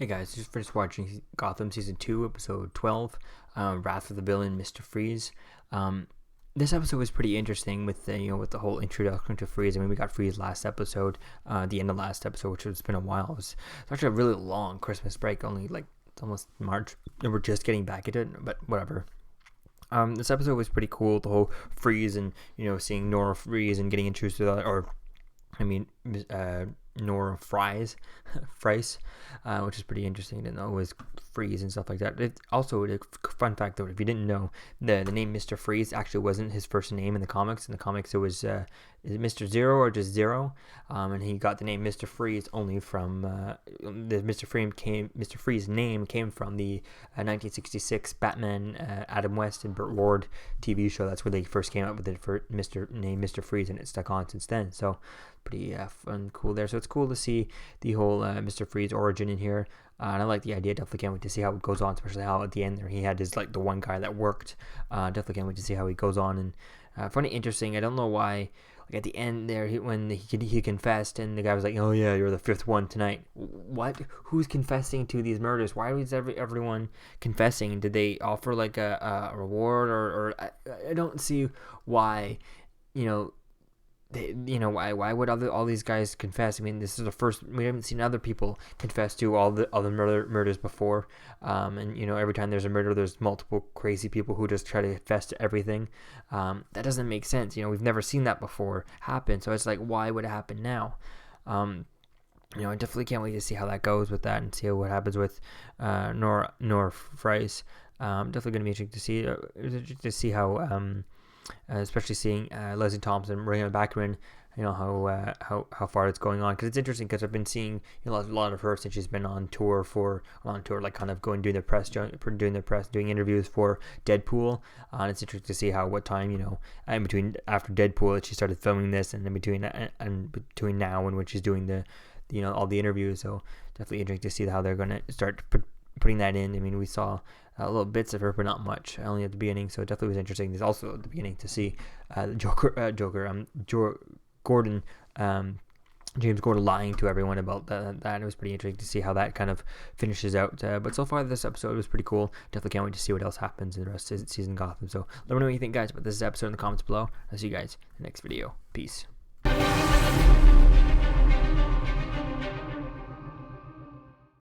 Hey guys, just finished watching Gotham Season 2, Episode 12, Wrath of the Villain, Mr. Freeze. This episode was pretty interesting with the whole introduction to Freeze. I mean, we got Freeze last episode, the end of last episode, which has been a while. It's actually a really long Christmas break, only like it's almost March, and we're just getting back into it, but whatever. This episode was pretty cool, the whole Freeze and, seeing Nora Freeze and getting introduced to Nora Fries, which is pretty interesting to know was Freeze and stuff like that. It also, a fun fact though, if you didn't know, the name Mr. Freeze actually wasn't his first name in the comics. In the comics, it was is it Mr. Zero or just Zero? And he got the name Mr. Freeze only from the Mr. Freeze name came from the 1966 Batman Adam West and Burt Ward TV show. That's where they first came up with it for Mr. Freeze, and it stuck on since then. So pretty fun, cool there. So it's cool to see the whole Mr. Freeze origin in here. And I like the idea. Definitely can't wait to see how it goes on, especially how at the end there he had his the one guy that worked. Definitely can't wait to see how he goes on. And funny, interesting. I don't know why. At the end there, when he confessed, and the guy was like, "Oh yeah, you're the fifth one tonight." What? Who's confessing to these murders? Why was everyone confessing? Did they offer a reward, or I don't see why. Why would all these guys confess? I mean, this is the first. We haven't seen other people confess to all the other murders before. And every time there's a murder, there's multiple crazy people who just try to confess to everything. That doesn't make sense. We've never seen that before happen. So it's like, why would it happen now? I definitely can't wait to see how that goes with that and see what happens with Nora Fries. Definitely going to be interesting to see how. Especially seeing Leslie Thompson Maria in the background, how far it's going on, because it's interesting because I've been seeing a lot of her since she's been on tour, like kind of doing their press, doing interviews for Deadpool, and it's interesting to see what time in between after Deadpool that she started filming this, and in between now and when she's doing the all the interviews. So definitely interesting to see how they're going to start putting that in. I mean, we saw little bits of her, but not much, only at the beginning. So it definitely was interesting. There's also at the beginning to see James Gordon lying to everyone about that. It was pretty interesting to see how that kind of finishes out. But so far, this episode was pretty cool. Definitely can't wait to see what else happens in the rest of season Gotham. So let me know what you think, guys, about this episode in the comments below. I'll see you guys in the next video. Peace.